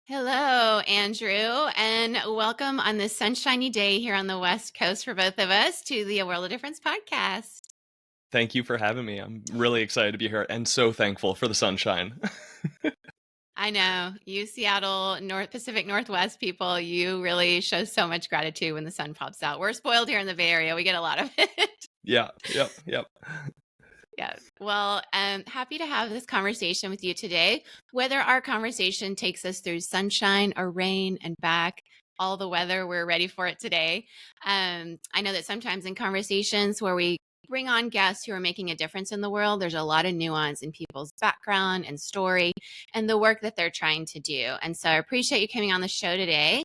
Hello, Andrew, and welcome on this sunshiny day here on the West Coast for both of us to the A World of Difference podcast. Thank you for having me. I'm really excited to be here and so thankful for the sunshine. I know you Seattle North Pacific Northwest people, you really show so much gratitude when the sun pops out. We're spoiled here in the Bay Area. We get a lot of it. Yeah, yep. Yeah. Well, I'm happy to have this conversation with you today. Whether our conversation takes us through sunshine or rain and back, all the weather, we're ready for it today. I know that sometimes in conversations where we bring on guests who are making a difference in the world, there's a lot of nuance in people's background and story and the work that they're trying to do. And so I appreciate you coming on the show today.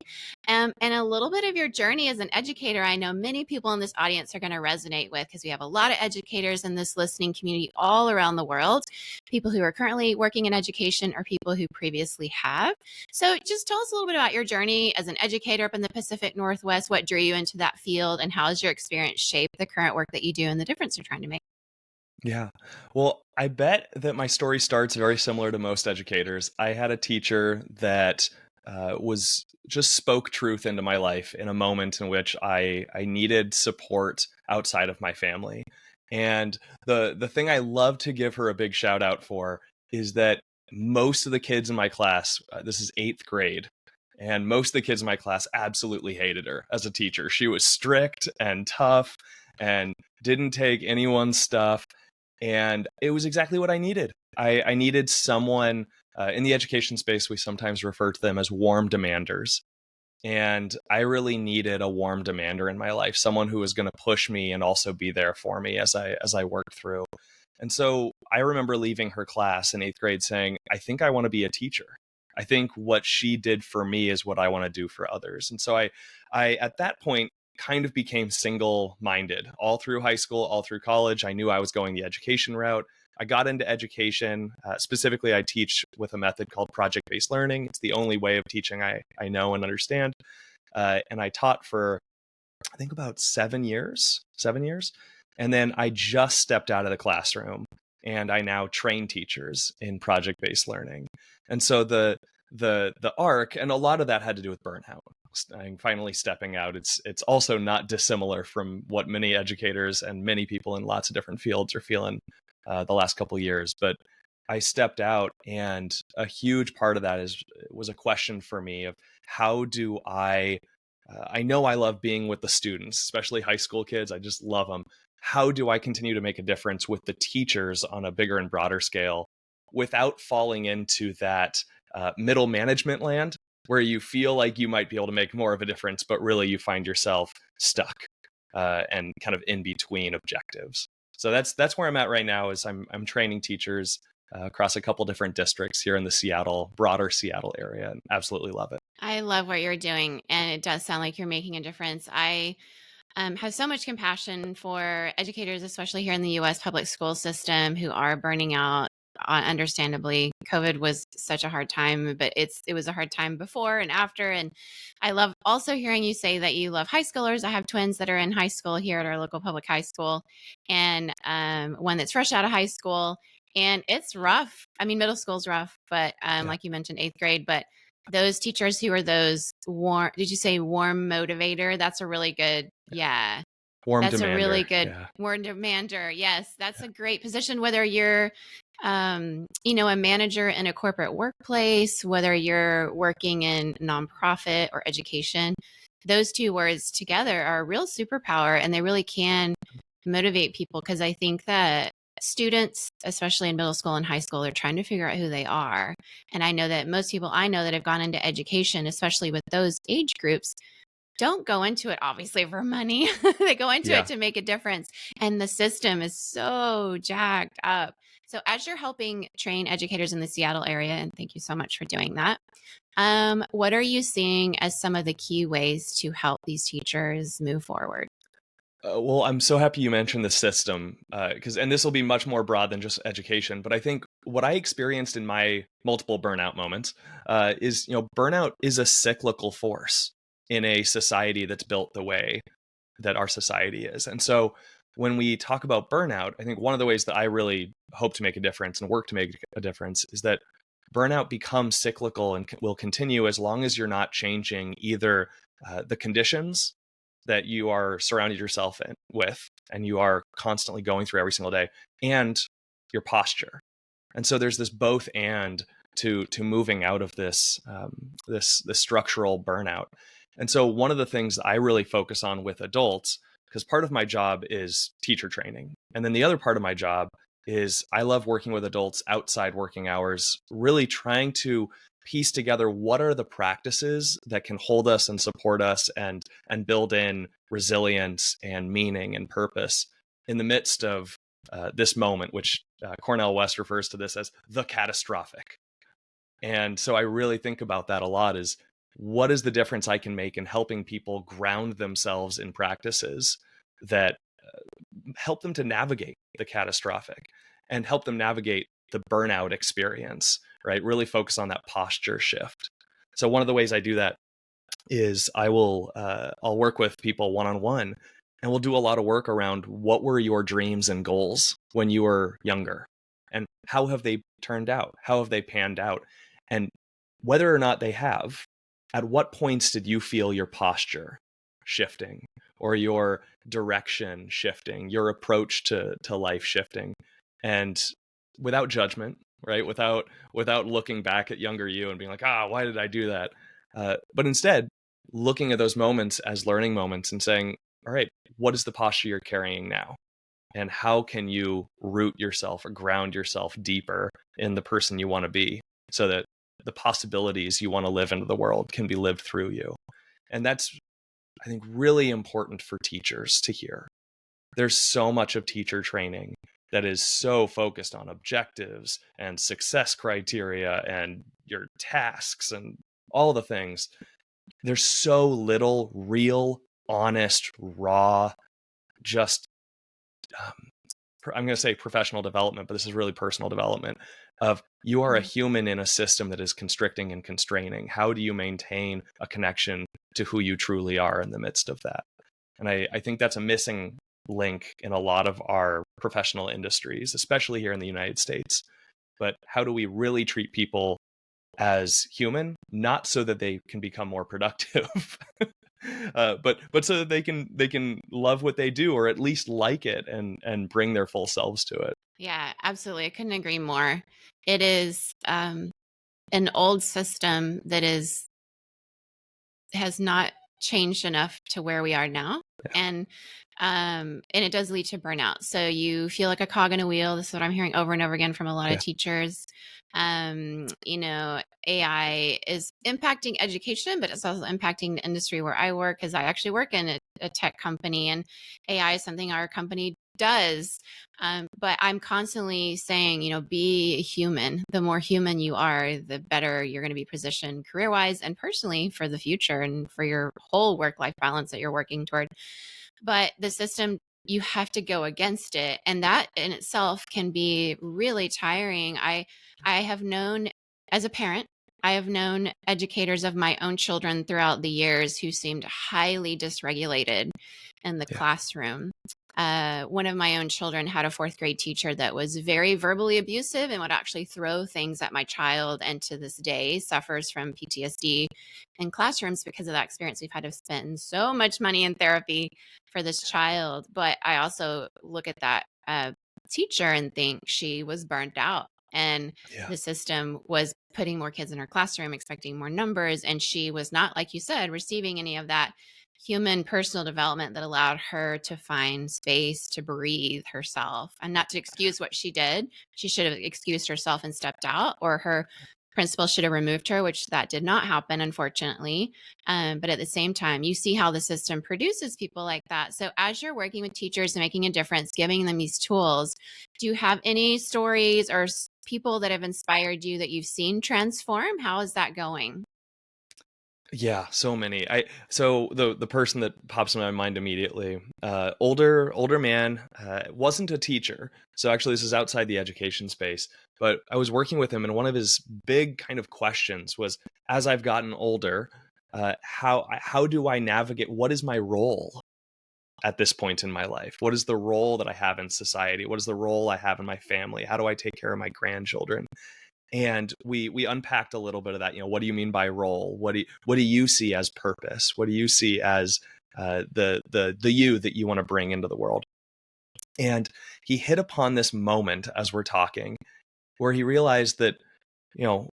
And a little bit of your journey as an educator, I know many people in this audience are going to resonate with because we have a lot of educators in this listening community all around the world, people who are currently working in education or people who previously have. So just tell us a little bit about your journey as an educator up in the Pacific Northwest. What drew you into that field and how has your experience shaped the current work that you do and the difference you're trying to make? Yeah. Well, I bet that my story starts very similar to most educators. I had a teacher that was just spoke truth into my life in a moment in which I needed support outside of my family. And the thing I love to give her a big shout out for is that most of the kids in my class, this is eighth grade, and most of the kids in my class absolutely hated her as a teacher. She was strict and tough and didn't take anyone's stuff. And it was exactly what I needed. I needed someone in the education space. We sometimes refer to them as warm demanders. And I really needed a warm demander in my life, someone who was going to push me and also be there for me as I worked through. And so I remember leaving her class in eighth grade saying, I think I want to be a teacher. I think what she did for me is what I want to do for others. And so I at that point kind of became single-minded all through high school, all through college. I knew I was going the education route. I got into education. Specifically, I teach with a method called project-based learning. It's the only way of teaching I know and understand. And I taught for, I think, about 7 years. And then I just stepped out of the classroom and I now train teachers in project-based learning. And so the arc, and a lot of that had to do with burnout. I'm finally stepping out. It's also not dissimilar from what many educators and many people in lots of different fields are feeling the last couple of years. But I stepped out, and a huge part of that was a question for me of how do I know I love being with the students, especially high school kids. I just love them. How do I continue to make a difference with the teachers on a bigger and broader scale without falling into that middle management land where you feel like you might be able to make more of a difference, but really you find yourself stuck and kind of in between objectives. So that's where I'm at right now. Is I'm training teachers across a couple different districts here in the broader Seattle area, and absolutely love it. I love what you're doing, and it does sound like you're making a difference. I have so much compassion for educators, especially here in the US public school system, who are burning out. Understandably, COVID was such a hard time, but it was a hard time before and after. And I love also hearing you say that you love high schoolers. I have twins that are in high school here at our local public high school, and one that's fresh out of high school. And it's rough. I mean, middle school's rough, but Yeah. like you mentioned, eighth grade. But those teachers who are those warm, did you say warm motivator? That's a really good, yeah. Warm That's a really demander. good Yeah. word, demander. Yes, that's a great position, whether you're, a manager in a corporate workplace, whether you're working in nonprofit or education. Those two words together are a real superpower, and they really can motivate people because I think that students, especially in middle school and high school, are trying to figure out who they are. And I know that most people I know that have gone into education, especially with those age groups, don't go into it obviously for money. They go into it Yeah. to make a difference. And the system is so jacked up. So as you're helping train educators in the Seattle area, and thank you so much for doing that, what are you seeing as some of the key ways to help these teachers move forward? Well, I'm so happy you mentioned the system and this will be much more broad than just education. But I think what I experienced in my multiple burnout moments is, burnout is a cyclical force in a society that's built the way that our society is. And so when we talk about burnout, I think one of the ways that I really hope to make a difference and work to make a difference is that burnout becomes cyclical and will continue as long as you're not changing either the conditions that you are surrounded yourself with and you are constantly going through every single day, and your posture. And so there's this both and to moving out of this structural burnout. And so one of the things I really focus on with adults, because part of my job is teacher training, and then the other part of my job is I love working with adults outside working hours, really trying to piece together what are the practices that can hold us and support us and build in resilience and meaning and purpose in the midst of this moment, which Cornell West refers to this as the catastrophic. And so I really think about that a lot, is what is the difference I can make in helping people ground themselves in practices that help them to navigate the catastrophic and help them navigate the burnout experience, right? Really focus on that posture shift. So one of the ways I do that is I'll work with people one-on-one, and we'll do a lot of work around what were your dreams and goals when you were younger, and how have they turned out? How have they panned out? And whether or not they have, at what points did you feel your posture shifting or your direction shifting, your approach to life shifting? And without judgment, right? Without looking back at younger you and being like, why did I do that? But instead, looking at those moments as learning moments and saying, all right, what is the posture you're carrying now? And how can you root yourself or ground yourself deeper in the person you want to be, so that the possibilities you want to live into the world can be lived through you? And that's, I think, really important for teachers to hear. There's so much of teacher training that is so focused on objectives and success criteria and your tasks and all the things. There's so little real, honest, raw, just I'm going to say professional development, but this is really personal development of you are a human in a system that is constricting and constraining. How do you maintain a connection to who you truly are in the midst of that? And I think that's a missing link in a lot of our professional industries, especially here in the United States. But how do we really treat people as human, not so that they can become more productive, but so that they can love what they do, or at least like it and bring their full selves to it. Yeah, absolutely. I couldn't agree more. It is an old system that has not changed enough to where we are now. Yeah. And it does lead to burnout. So you feel like a cog in a wheel. This is what I'm hearing over and over again from a lot of Yeah. teachers. AI is impacting education, but it's also impacting the industry where I work, because I actually work in a tech company, and AI is something our company does. But I'm constantly saying, be a human. The more human you are, the better you're going to be positioned career wise and personally for the future and for your whole work life balance that you're working toward. But the system, you have to go against it. And that in itself can be really tiring. I have known, as a parent, I have known educators of my own children throughout the years who seemed highly dysregulated in the Yeah. classroom. One of my own children had a fourth grade teacher that was very verbally abusive and would actually throw things at my child, and to this day suffers from PTSD in classrooms because of that experience. We've had to spend so much money in therapy for this child. But I also look at that teacher and think she was burnt out, and Yeah. the system was putting more kids in her classroom, expecting more numbers, and she was not, like you said, receiving any of that human personal development that allowed her to find space to breathe herself. And not to excuse what she did, she should have excused herself and stepped out, or her principal should have removed her, which that did not happen, unfortunately. But at the same time, you see how the system produces people like that. So as you're working with teachers and making a difference, giving them these tools, do you have any stories or people that have inspired you that you've seen transform? How is that going? Yeah, so many. So the person that pops in my mind immediately, older man, wasn't a teacher. So actually, this is outside the education space. But I was working with him, and one of his big kind of questions was, as I've gotten older, how do I navigate? What is my role at this point in my life? What is the role that I have in society? What is the role I have in my family? How do I take care of my grandchildren? And we unpacked a little bit of that. What do you mean by role? What do you see as purpose? What do you see as the you that you want to bring into the world? And he hit upon this moment as we're talking where he realized that, you know,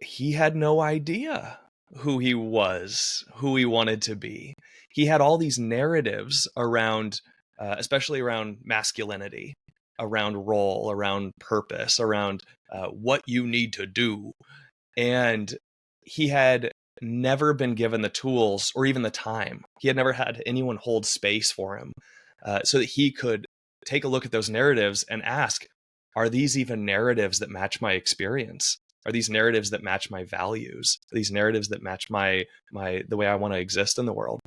he had no idea who he was, who he wanted to be. He had all these narratives around, especially around masculinity, around role, around purpose, around what you need to do. And he had never been given the tools or even the time. He had never had anyone hold space for him so that he could take a look at those narratives and ask, are these even narratives that match my experience? Are these narratives that match my values? Are these narratives that match the way I want to exist in the world?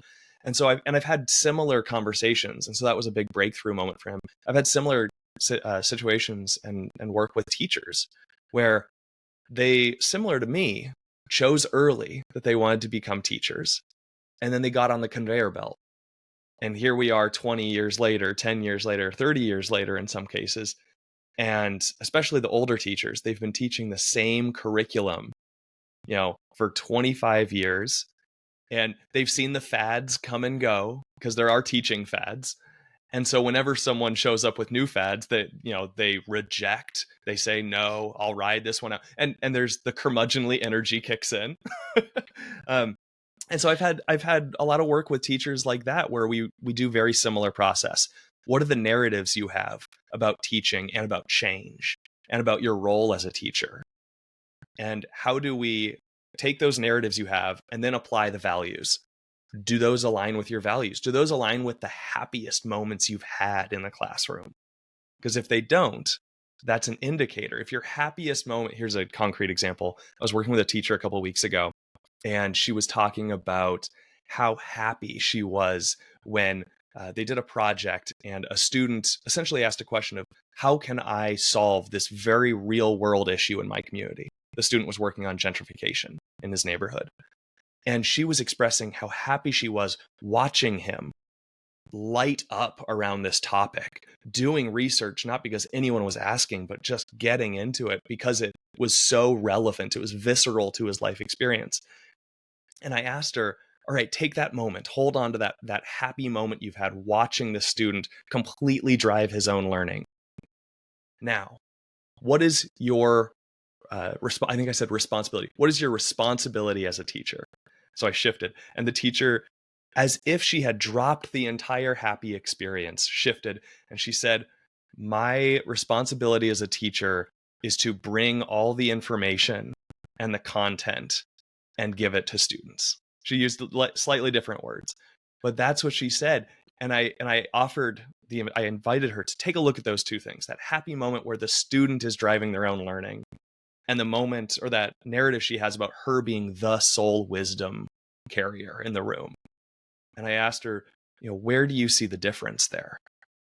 And so I've had similar conversations, and so that was a big breakthrough moment for him. I've had similar situations and work with teachers where they, similar to me, chose early that they wanted to become teachers, and then they got on the conveyor belt. And here we are 20 years later, 10 years later, 30 years later in some cases. And especially the older teachers, they've been teaching the same curriculum, for 25 years. And they've seen the fads come and go because there are teaching fads. And so whenever someone shows up with new fads that, they reject, they say, no, I'll ride this one out. And there's the curmudgeonly energy kicks in. um, and so I've had a lot of work with teachers like that, where we do very similar process. What are the narratives you have about teaching and about change and about your role as a teacher? And how do we take those narratives you have and then apply the values? Do those align with your values? Do those align with the happiest moments you've had in the classroom? Because if they don't, that's an indicator. If your happiest moment, here's a concrete example. I was working with a teacher a couple of weeks ago, and she was talking about how happy she was when they did a project and a student essentially asked a question of, how can I solve this very real world issue in my community? The student was working on gentrification in his neighborhood. And she was expressing how happy she was watching him light up around this topic, doing research, not because anyone was asking, but just getting into it because it was so relevant. It was visceral to his life experience. And I asked her, all right, take that moment, hold on to that happy moment you've had watching the student completely drive his own learning. Now, what is your, I think I said responsibility. What is your responsibility as a teacher? So I shifted, and the teacher, as if she had dropped the entire happy experience, shifted, and she said, my responsibility as a teacher is to bring all the information and the content and give it to students. She used slightly different words, but that's what she said. And I invited her to take a look at those two things, that happy moment where the student is driving their own learning, and the moment or that narrative she has about her being the sole wisdom carrier in the room. And I asked her, where do you see the difference there?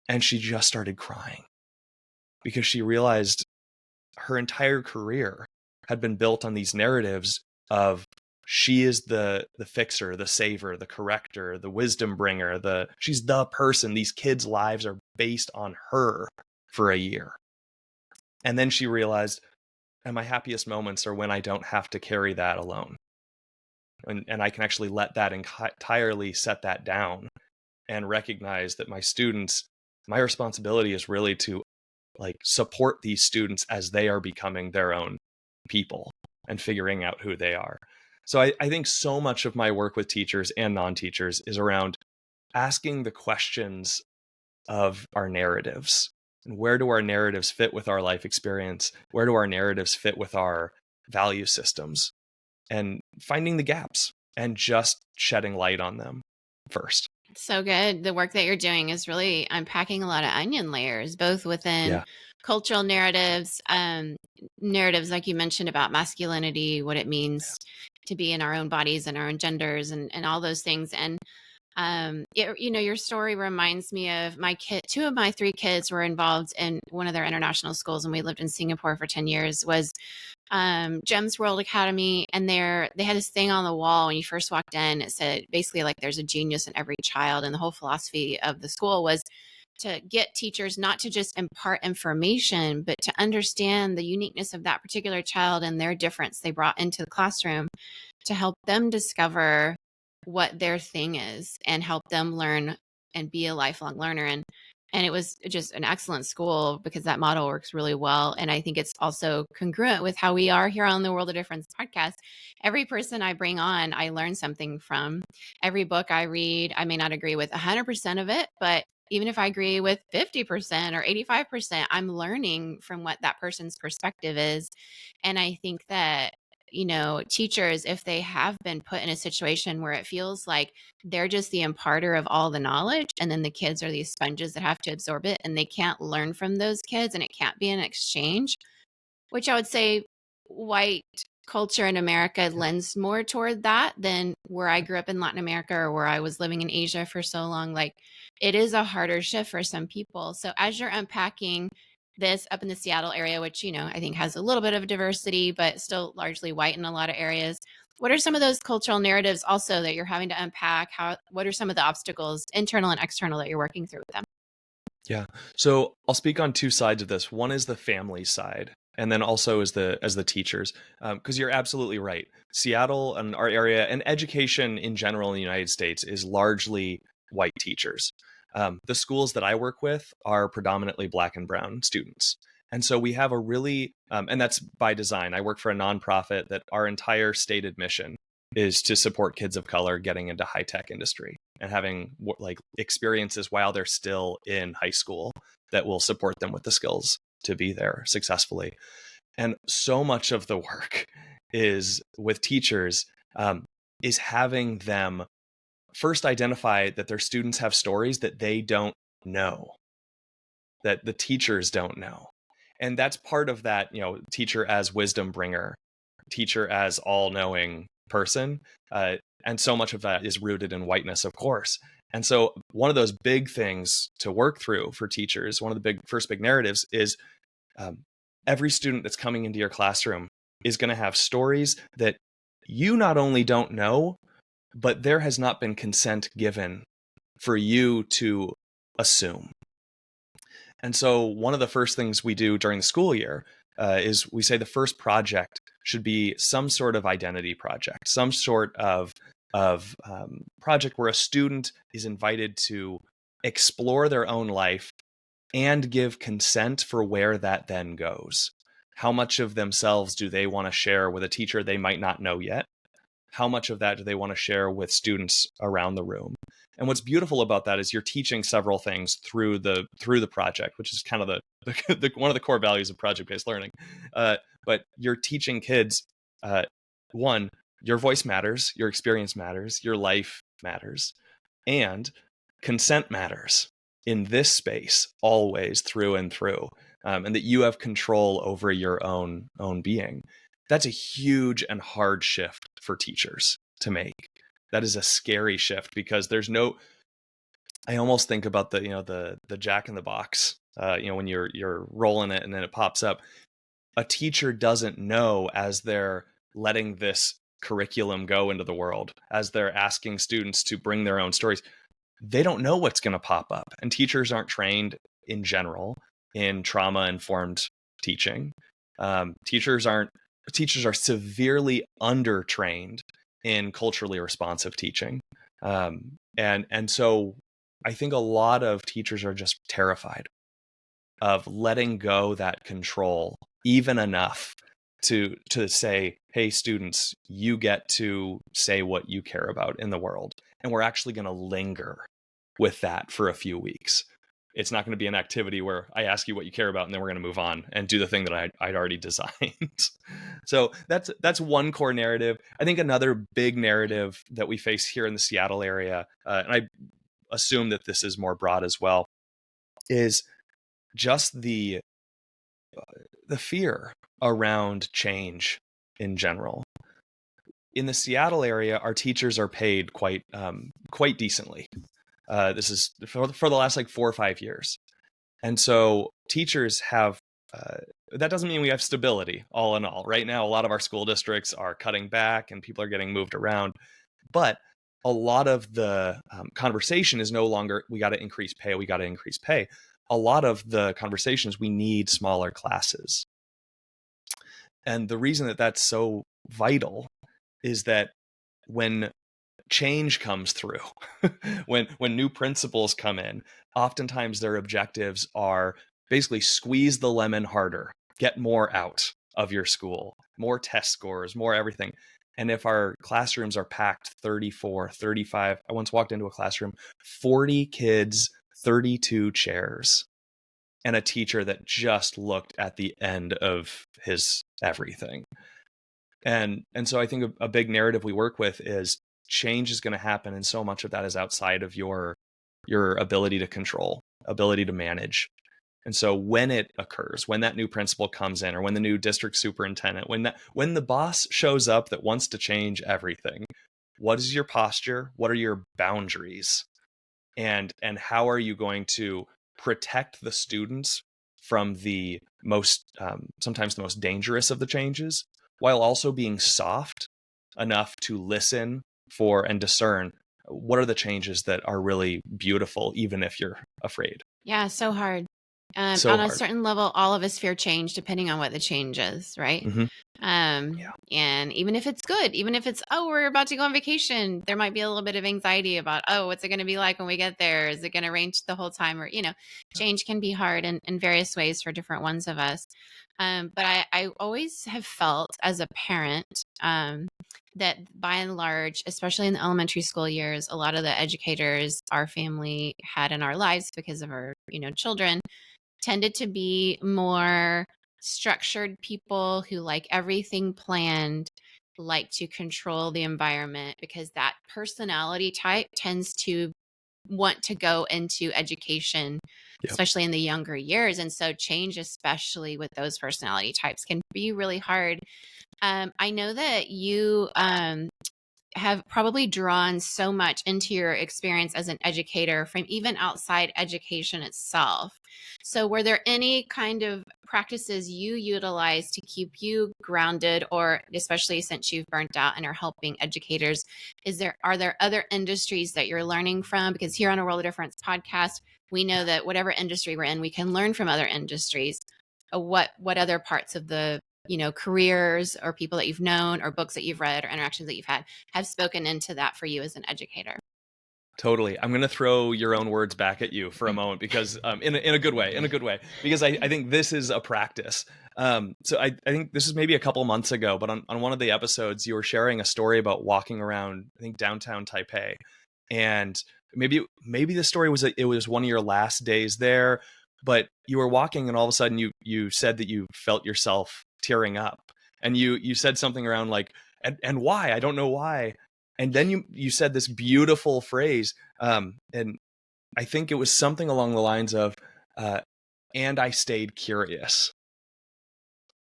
And she just started crying because she realized her entire career had been built on these narratives of, she is the fixer, the saver, the corrector, the wisdom bringer, she's the person. These kids' lives are based on her for a year. And then she realized, and my happiest moments are when I don't have to carry that alone. And I can actually let that entirely set that down and recognize that my students, my responsibility is really to support these students as they are becoming their own people and figuring out who they are. So I think so much of my work with teachers and non-teachers is around asking the questions of our narratives. And where do our narratives fit with our life experience? Where do our narratives fit with our value systems? And finding the gaps and just shedding light on them first. So good. The work that you're doing is really unpacking a lot of onion layers, both within Yeah. cultural narratives, narratives like you mentioned about masculinity, what it means to be in our own bodies and our own genders, and all those things. And your story reminds me of my kid. Two of my three kids were involved in one of their international schools, and we lived in Singapore for 10 years. Was Gems World Academy, and they had this thing on the wall when you first walked in. It said basically like there's a genius in every child, and the whole philosophy of the school was to get teachers not to just impart information, but to understand the uniqueness of that particular child and their difference they brought into the classroom to help them discover what their thing is and help them learn and be a lifelong learner. And it was just an excellent school because that model works really well. And I think it's also congruent with how we are here on the World of Difference podcast. Every person I bring on, I learn something from. Every book I read, I may not agree with 100% of it, but even if I agree with 50% or 85%, I'm learning from what that person's perspective is. And I think that, teachers, if they have been put in a situation where it feels like they're just the imparter of all the knowledge, and then the kids are these sponges that have to absorb it, and they can't learn from those kids, and it can't be an exchange, which I would say white culture in America lends more toward that than where I grew up in Latin America or where I was living in Asia for so long. Like, it is a harder shift for some people. So as you're unpacking this up in the Seattle area, which, I think has a little bit of diversity, but still largely white in a lot of areas, what are some of those cultural narratives also that you're having to unpack? What are some of the obstacles, internal and external, that you're working through with them? Yeah. So I'll speak on two sides of this. One is the family side, and then also as the teachers, because you're absolutely right. Seattle and our area and education in general in the United States is largely white teachers. The schools that I work with are predominantly Black and brown students. And so we have a really, and that's by design. I work for a nonprofit that our entire stated mission is to support kids of color getting into high tech industry and having like experiences while they're still in high school that will support them with the skills to be there successfully. And so much of the work is with teachers, is having them first identify that their students have stories that they don't know, that the teachers don't know. And that's part of that, teacher as wisdom bringer, teacher as all-knowing person. And so much of that is rooted in whiteness, of course. And so one of those big things to work through for teachers, one of the first big narratives is every student that's coming into your classroom is going to have stories that you not only don't know, but there has not been consent given for you to assume. And so one of the first things we do during the school year is we say the first project should be some sort of identity project, some sort of project where a student is invited to explore their own life and give consent for where that then goes. How much of themselves do they want to share with a teacher they might not know yet? How much of that do they want to share with students around the room? And what's beautiful about that is you're teaching several things through the project, which is kind of the one of the core values of project-based learning. But you're teaching kids, one, your voice matters, your experience matters, your life matters, and consent matters in this space always, through and through, and that you have control over your own being. That's a huge and hard shift for teachers to make. That is a scary shift because there's no, I almost think about the Jack in the Box, when you're rolling it and then it pops up. A teacher doesn't know, as they're letting this curriculum go into the world, as they're asking students to bring their own stories, they don't know what's going to pop up. And teachers aren't trained in general in trauma-informed teaching. Teachers are severely undertrained in culturally responsive teaching. And so I think a lot of teachers are just terrified of letting go that control even enough to say, hey, students, you get to say what you care about in the world. And we're actually going to linger with that for a few weeks. It's not going to be an activity where I ask you what you care about and then we're going to move on and do the thing that I'd already designed. So that's one core narrative. I think another big narrative that we face here in the Seattle area, and I assume that this is more broad as well, is just the fear around change in general. In the Seattle area, our teachers are paid quite decently. This is for the last 4 or 5 years. And so teachers have, that doesn't mean we have stability all in all. Right now, a lot of our school districts are cutting back and people are getting moved around. But a lot of the conversation is no longer, we got to increase pay, we got to increase pay. A lot of the conversations, we need smaller classes. And the reason that that's so vital is that when change comes through, when new principals come in, oftentimes their objectives are basically squeeze the lemon harder, get more out of your school, more test scores, more everything. And if our classrooms are packed 34, 35, I once walked into a classroom, 40 kids, 32 chairs, and a teacher that just looked at the end of his everything. And so I think a big narrative we work with is change is going to happen, and so much of that is outside of your ability to control, ability to manage. And so when it occurs, when that new principal comes in, or when the new district superintendent, when the boss shows up that wants to change everything, what is your posture? What are your boundaries? And how are you going to protect the students from the most sometimes the most dangerous of the changes, while also being soft enough to listen for and discern what are the changes that are really beautiful, even if you're afraid. Yeah, so hard. So On a hard. certain level, all of us fear change depending on what the change is, right? Mm-hmm. Yeah. And even if it's good, even if it's, oh, we're about to go on vacation, there might be a little bit of anxiety about, oh, what's it going to be like when we get there? Is it going to rain the whole time? Or, change can be hard in various ways for different ones of us. But I always have felt as a parent that by and large, especially in the elementary school years, a lot of the educators our family had in our lives because of our, children tended to be more structured people who like everything planned, like to control the environment, because that personality type tends to want to go into education, Yep. especially in the younger years. And so change, especially with those personality types, can be really hard. I know that you have probably drawn so much into your experience as an educator from even outside education itself. So, were there any kind of practices you utilize to keep you grounded, or especially since you've burnt out and are helping educators? Are there other industries that you're learning from? Because here on a World of Difference podcast, we know that whatever industry we're in, we can learn from other industries. What other parts of the careers or people that you've known or books that you've read or interactions that you've had have spoken into that for you as an educator? Totally. I'm going to throw your own words back at you for a moment, because in a good way, because I think this is a practice. So I think this is maybe a couple months ago, but on one of the episodes, you were sharing a story about walking around, I think, downtown Taipei. And maybe the story was that it was one of your last days there, but you were walking and all of a sudden you said that you felt yourself tearing up, and you said something around like, and why? I don't know why. And then you said this beautiful phrase, and I think it was something along the lines of, and I stayed curious.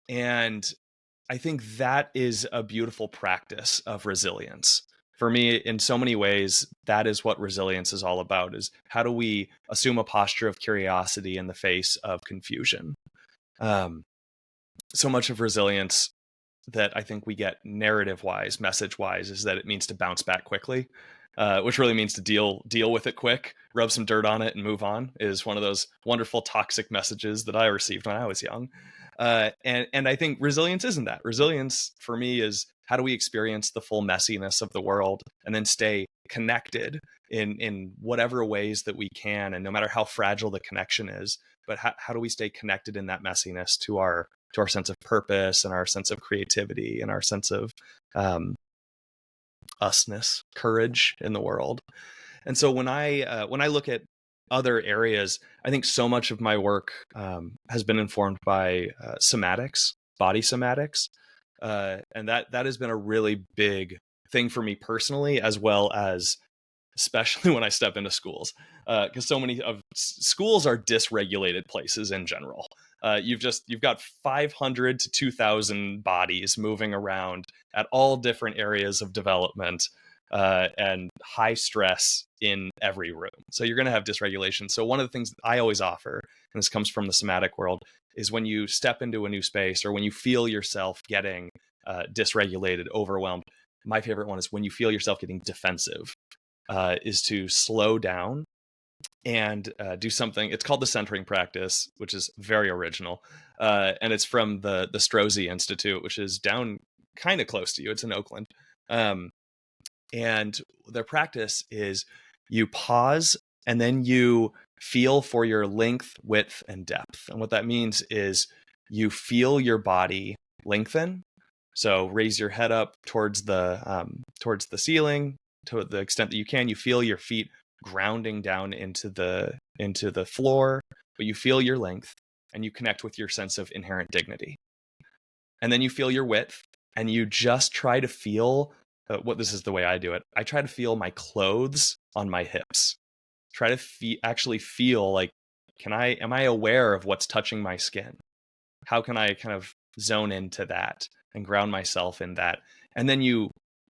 And I think that is a beautiful practice of resilience. For me, in so many ways, that is what resilience is all about, is how do we assume a posture of curiosity in the face of confusion? So much of resilience that I think we get narrative wise, message wise, is that it means to bounce back quickly, which really means to deal with it quick, rub some dirt on it and move on, is one of those wonderful toxic messages that I received when I was young. And I think resilience isn't that. Resilience for me is, how do we experience the full messiness of the world and then stay connected in whatever ways that we can, and no matter how fragile the connection is, but how do we stay connected in that messiness to our sense of purpose and our sense of creativity and our sense of usness, courage in the world. And so when I look at other areas, I think so much of my work has been informed by somatics, body somatics, and that has been a really big thing for me personally, as well as especially when I step into schools, because so many of schools are dysregulated places in general. You've got 500 to 2,000 bodies moving around at all different areas of development, and high stress in every room. So you're going to have dysregulation. So one of the things that I always offer, and this comes from the somatic world, is when you step into a new space, or when you feel yourself getting dysregulated, overwhelmed. My favorite one is when you feel yourself getting defensive. is to slow down and do something. It's called the centering practice, which is very original, and it's from the Strozzi Institute, which is down kind of close to you. It's in Oakland, um, and their practice is you pause and then you feel for your length, width, and depth. And what that means is you feel your body lengthen. So raise your head up towards the ceiling to the extent that you can. You feel your feet grounding down into the floor, but you feel your length and you connect with your sense of inherent dignity. And then you feel your width and you just try to feel what this is the way I do it. I try to feel my clothes on my hips. Try to actually feel like, am I aware of what's touching my skin? How can I kind of zone into that and ground myself in that? And then you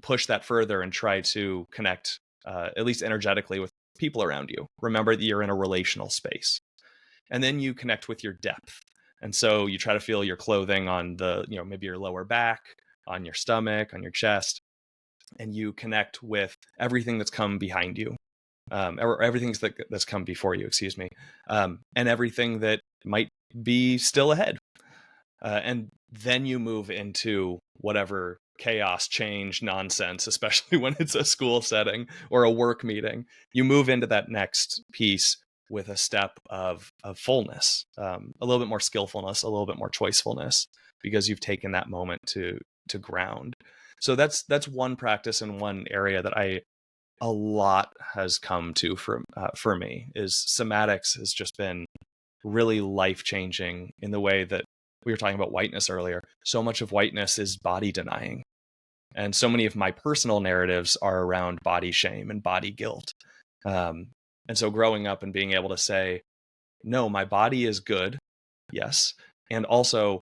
push that further and try to connect, at least energetically, with people around you. Remember that you're in a relational space. And then you connect with your depth. And so you try to feel your clothing on maybe your lower back, on your stomach, on your chest, and you connect with everything that's come behind you, or everything that's come before you, excuse me, and everything that might be still ahead. And then you move into whatever chaos, change, nonsense, especially when it's a school setting or a work meeting. You move into that next piece with a step of fullness, a little bit more skillfulness, a little bit more choicefulness, because you've taken that moment to ground. So that's one practice and one area that a lot has come to for me. Is somatics has just been really life-changing in the way that we were talking about whiteness earlier. So much of whiteness is body denying. And so many of my personal narratives are around body shame and body guilt. And so growing up and being able to say, no, my body is good. Yes. And also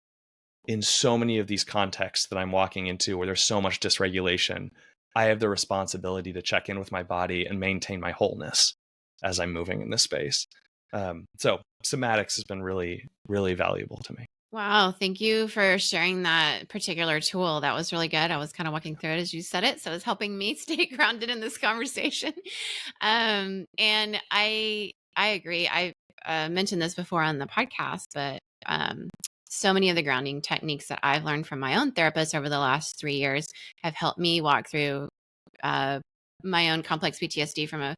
in so many of these contexts that I'm walking into where there's so much dysregulation, I have the responsibility to check in with my body and maintain my wholeness as I'm moving in this space. So somatics has been really, really valuable to me. Wow, thank you for sharing that particular tool. That was really good. I was kind of walking through it as you said it, so it's helping me stay grounded in this conversation. And I agree. I mentioned this before on the podcast, but so many of the grounding techniques that I've learned from my own therapist over the last 3 years have helped me walk through uh, my own complex PTSD from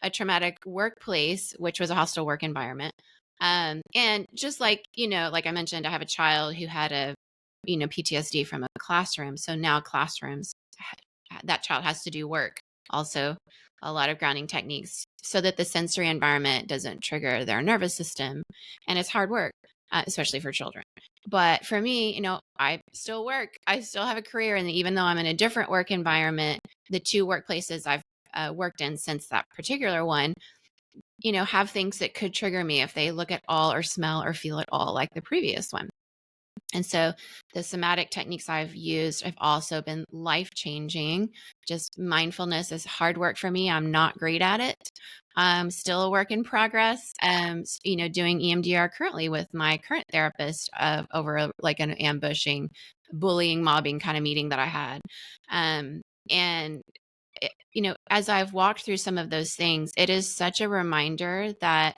a traumatic workplace, which was a hostile work environment. And just like, like I mentioned, I have a child who had PTSD from a classroom. So now classrooms, that child has to do work. Also, a lot of grounding techniques so that the sensory environment doesn't trigger their nervous system. And it's hard work, especially for children. But for me, I still work. I still have a career. And even though I'm in a different work environment, the two workplaces I've worked in since that particular one, have things that could trigger me if they look at all or smell or feel at all like the previous one. And so the somatic techniques I've used have also been life changing. Just mindfulness is hard work for me. I'm not great at it. I'm still a work in progress. Doing EMDR currently with my current therapist over like an ambushing, bullying, mobbing kind of meeting that I had. And as I've walked through some of those things, it is such a reminder that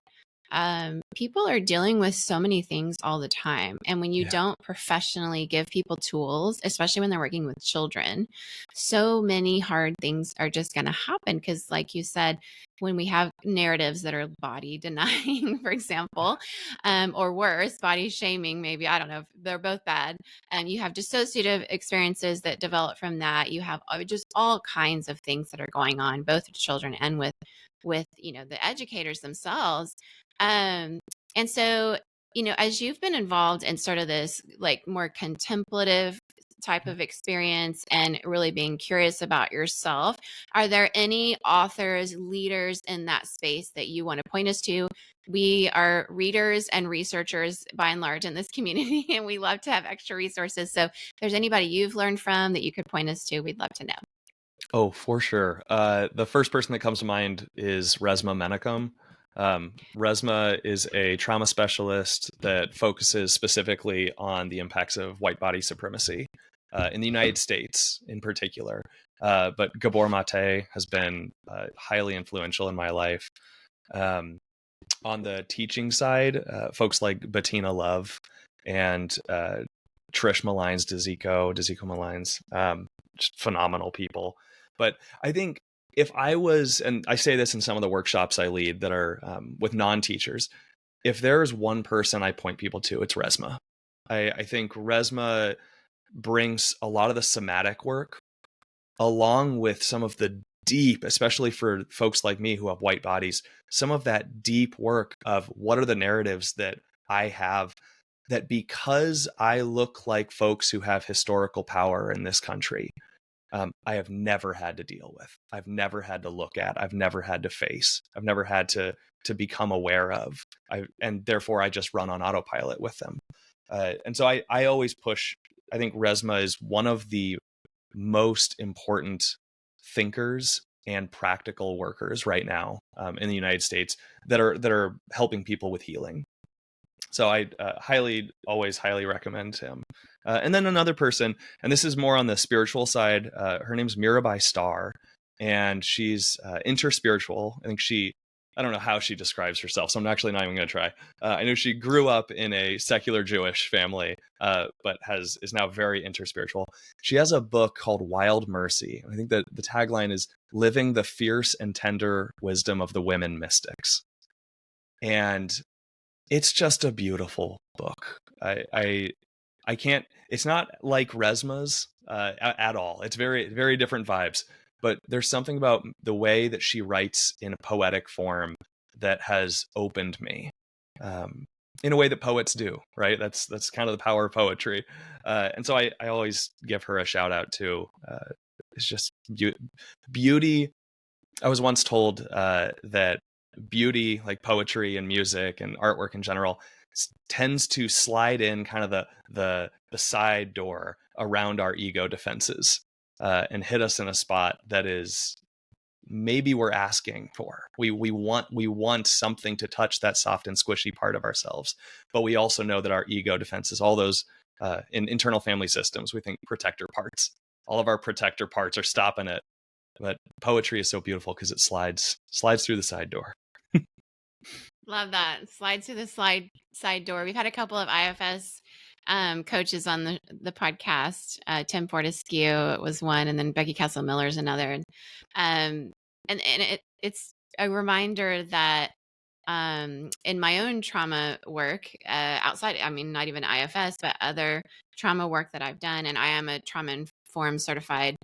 people are dealing with so many things all the time. And when you don't professionally give people tools, especially when they're working with children, so many hard things are just going to happen. Because, like you said, when we have narratives that are body denying, for example, or worse, body shaming, maybe, I don't know, if they're both bad. And you have dissociative experiences that develop from that. You have just all kinds of things that are going on, both with children and with the educators themselves. And so, as you've been involved in sort of this like more contemplative type of experience and really being curious about yourself, are there any authors, leaders in that space that you want to point us to? We are readers and researchers by and large in this community, and we love to have extra resources. So if there's anybody you've learned from that you could point us to, we'd love to know. Oh, for sure. The first person that comes to mind is Resma Menachem. Resma is a trauma specialist that focuses specifically on the impacts of white body supremacy in the United States in particular. But Gabor Mate has been highly influential in my life. On the teaching side, folks like Bettina Love and Trish Malines, Deziko Malines, just phenomenal people. But I think if I was, and I say this in some of the workshops I lead that are with non-teachers, if there's one person I point people to, it's Resma. I think Resma brings a lot of the somatic work along with some of the deep, especially for folks like me who have white bodies, some of that deep work of what are the narratives that I have that because I look like folks who have historical power in this country, I have never had to deal with. I've never had to look at. I've never had to face. I've never had to become aware of. And therefore, I just run on autopilot with them. And so I always push. I think Resma is one of the most important thinkers and practical workers right now in the United States that are helping people with healing. So I always highly recommend him. And then another person, and this is more on the spiritual side. Her name's Mirabai Starr, and she's interspiritual. I don't know how she describes herself, so I'm actually not even going to try. I know she grew up in a secular Jewish family, but is now very interspiritual. She has a book called Wild Mercy. I think that the tagline is "Living the Fierce and Tender Wisdom of the Women Mystics," and it's just a beautiful book. I can't. It's not like Resma's at all. It's very very different vibes. But there's something about the way that she writes in a poetic form that has opened me in a way that poets do. Right. That's kind of the power of poetry. And so I always give her a shout out too. It's just beauty. I was once told that beauty, like poetry and music and artwork in general, tends to slide in kind of the side door around our ego defenses and hit us in a spot that is maybe we're asking for. We want something to touch that soft and squishy part of ourselves, but we also know that our ego defenses, all those in internal family systems, we think protector parts. All of our protector parts are stopping it. But poetry is so beautiful because it slides through the side door. Love that. Slide through the side door. We've had a couple of IFS coaches on the podcast. Tim Fortescue was one, and then Becky Castle Miller is another. And it's a reminder that in my own trauma work outside, I mean, not even IFS, but other trauma work that I've done, and I am a trauma-informed certified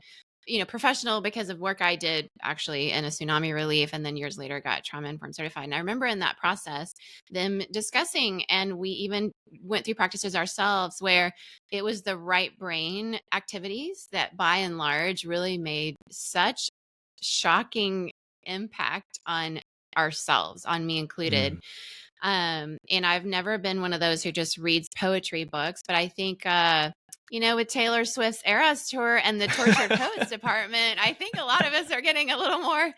professional because of work I did actually in a tsunami relief, and then years later got trauma informed certified. And I remember in that process them discussing, and we even went through practices ourselves where it was the right brain activities that by and large really made such shocking impact on ourselves, on me included. And I've never been one of those who just reads poetry books, but I think with Taylor Swift's Eras tour and the Tortured Poets department, I think a lot of us are getting a little more,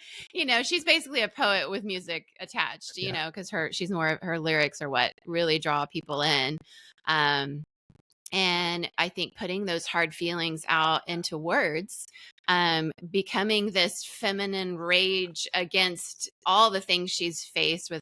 she's basically a poet with music attached, because she's more, her lyrics are what really draw people in. And I think putting those hard feelings out into words, becoming this feminine rage against all the things she's faced with,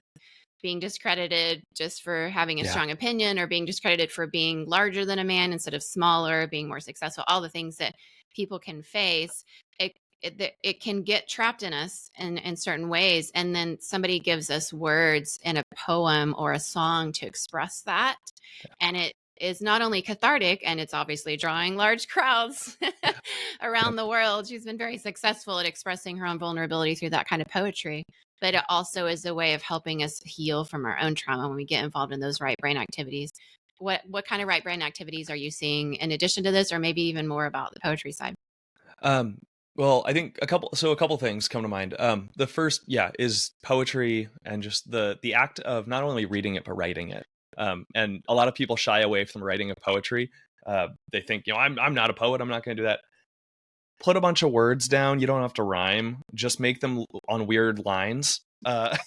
being discredited just for having a strong opinion, or being discredited for being larger than a man instead of smaller, being more successful, all the things that people can face, it can get trapped in us in certain ways. And then somebody gives us words in a poem or a song to express that. And it is not only cathartic, and it's obviously drawing large crowds around the world. She's been very successful at expressing her own vulnerability through that kind of poetry. But it also is a way of helping us heal from our own trauma when we get involved in those right brain activities. What kind of right brain activities are you seeing in addition to this, or maybe even more about the poetry side? Well, I think a couple things come to mind. The first, is poetry and just the act of not only reading it but writing it. And a lot of people shy away from writing of poetry. They think, I'm not a poet. I'm not going to do that. Put a bunch of words down. You don't have to rhyme. Just make them on weird lines uh,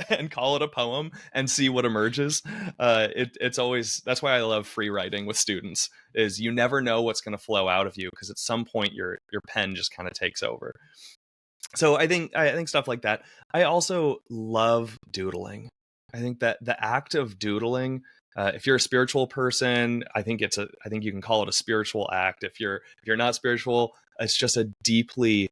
and call it a poem and see what emerges. It's always, that's why I love free writing with students, is you never know what's going to flow out of you, because at some point your pen just kind of takes over. So I think stuff like that. I also love doodling. I think that the act of doodling, if you're a spiritual person, I think you can call it a spiritual act. If you're not spiritual, it's just a deeply,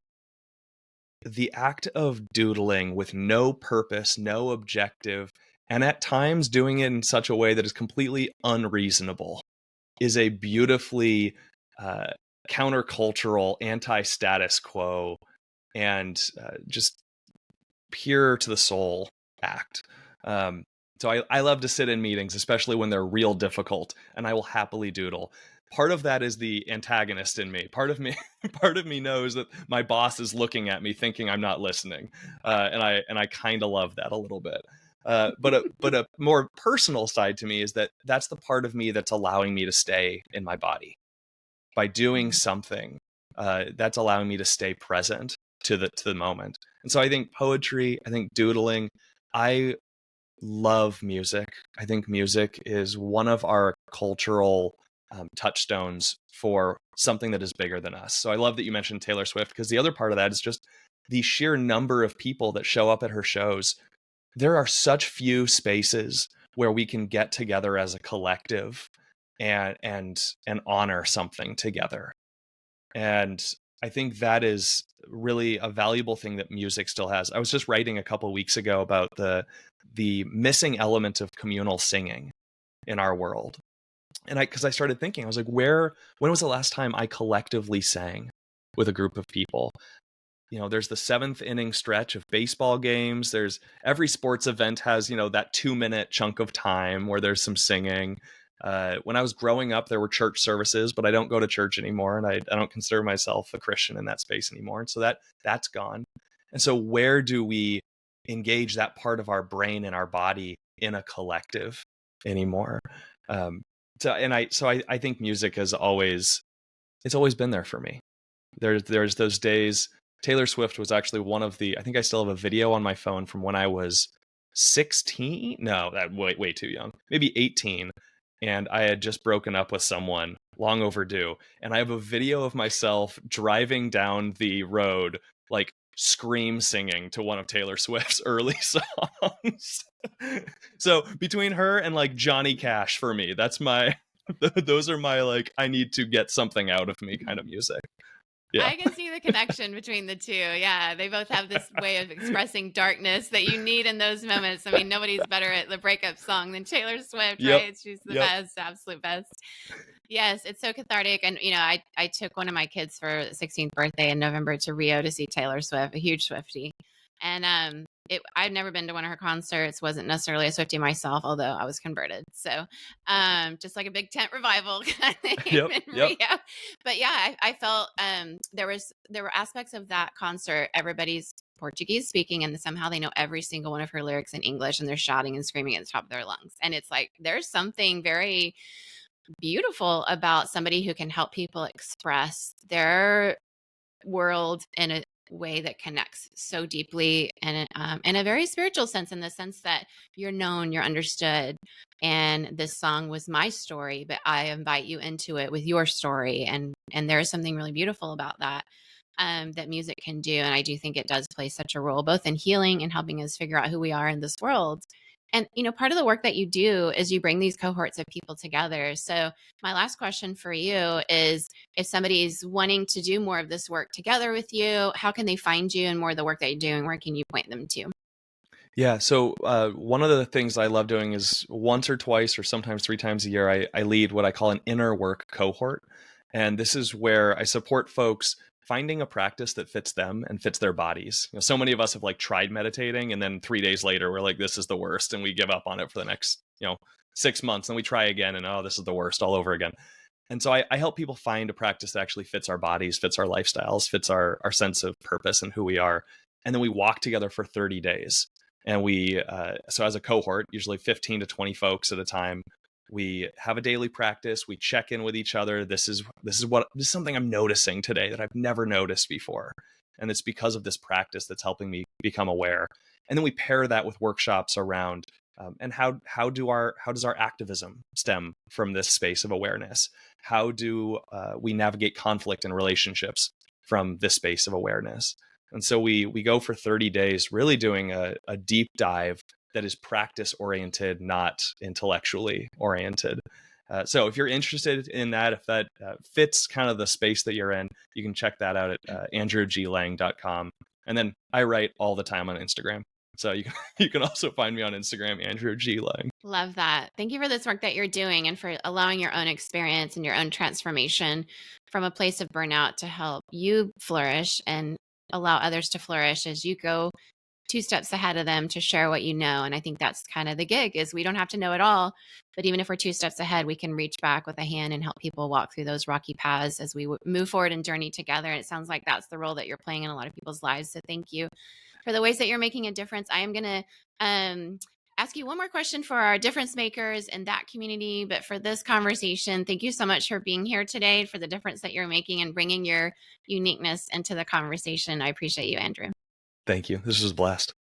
the act of doodling with no purpose, no objective, and at times doing it in such a way that is completely unreasonable, is a beautifully uh, countercultural, anti-status quo, and just pure to the soul act. Um, so I love to sit in meetings, especially when they're real difficult, and I will happily doodle. Part of that is the antagonist in me. Part of me, part of me knows that my boss is looking at me, thinking I'm not listening, and I kind of love that a little bit. But a more personal side to me is that that's the part of me that's allowing me to stay in my body by doing Mhm. something. That's allowing me to stay present to the moment. And so I think poetry, I think doodling, I love music. I think music is one of our cultural touchstones for something that is bigger than us. So I love that you mentioned Taylor Swift, because the other part of that is just the sheer number of people that show up at her shows. There are such few spaces where we can get together as a collective and honor something together. And I think that is really a valuable thing that music still has. I was just writing a couple weeks ago about the missing element of communal singing in our world. And because I started thinking, I was like, when was the last time I collectively sang with a group of people? There's the seventh inning stretch of baseball games. There's every sports event has, that 2 minute chunk of time where there's some singing. When I was growing up, there were church services, but I don't go to church anymore, and I don't consider myself a Christian in that space anymore. And so that's gone. And so where do we engage that part of our brain and our body in a collective anymore? So I think music has always, it's always been there for me. There's those days. Taylor Swift was actually one of the, I think I still have a video on my phone from when I was 16. No, that way too young. Maybe 18. And I had just broken up with someone, long overdue. And I have a video of myself driving down the road, like scream singing to one of Taylor Swift's early songs. So between her and like Johnny Cash, for me, that's my those are my, like, I need to get something out of me kind of music. Yeah. I can see the connection between the two. Yeah, they both have this way of expressing darkness that you need in those moments. I mean, nobody's better at the breakup song than Taylor Swift, Yep. right? She's the Yep. best, absolute best. Yes, it's so cathartic. And, I took one of my kids for 16th birthday in November to Rio to see Taylor Swift, a huge Swiftie. And I'd never been to one of her concerts, wasn't necessarily a Swiftie myself, although I was converted. So just like a big tent revival kind of came Yep. in Yep. Rio. But yeah, I felt there were aspects of that concert, everybody's Portuguese speaking, and somehow they know every single one of her lyrics in English, and they're shouting and screaming at the top of their lungs. And it's like there's something very beautiful about somebody who can help people express their world in a way that connects so deeply and in a very spiritual sense, in the sense that you're known, you're understood, and this song was my story, but I invite you into it with your story, and there is something really beautiful about that. That music can do. And I do think it does play such a role, both in healing and helping us figure out who we are in this world. And, part of the work that you do is you bring these cohorts of people together. So, my last question for you is, if somebody's wanting to do more of this work together with you, how can they find you and more of the work that you're doing? Where can you point them to? Yeah. So one of the things I love doing is once or twice or sometimes 3 times a year, I lead what I call an inner work cohort. And this is where I support folks finding a practice that fits them and fits their bodies. So many of us have like tried meditating, and then 3 days later, we're like, this is the worst. And we give up on it for the next, 6 months. And we try again, and oh, this is the worst all over again. And so I help people find a practice that actually fits our bodies, fits our lifestyles, fits our sense of purpose and who we are. And then we walk together for 30 days. And so as a cohort, usually 15 to 20 folks at a time, we have a daily practice. We check in with each other. This is something I'm noticing today that I've never noticed before. And it's because of this practice that's helping me become aware. And then we pair that with workshops around and how does our activism stem from this space of awareness? How do we navigate conflict in relationships from this space of awareness? And so we go for 30 days, really doing a deep dive that is practice oriented, not intellectually oriented. So if you're interested in that, if that fits kind of the space that you're in, you can check that out at andrewglang.com. And then I write all the time on Instagram. So you can also find me on Instagram, Andrew G. Lang. Love that. Thank you for this work that you're doing and for allowing your own experience and your own transformation from a place of burnout to help you flourish and allow others to flourish as you go two steps ahead of them to share what you know. And I think that's kind of the gig is we don't have to know it all, but even if we're two steps ahead, we can reach back with a hand and help people walk through those rocky paths as we move forward and journey together. And it sounds like that's the role that you're playing in a lot of people's lives. So thank you for the ways that you're making a difference. I am going to ask you one more question for our difference makers in that community. But for this conversation, thank you so much for being here today, for the difference that you're making and bringing your uniqueness into the conversation. I appreciate you, Andrew. Thank you. This was a blast.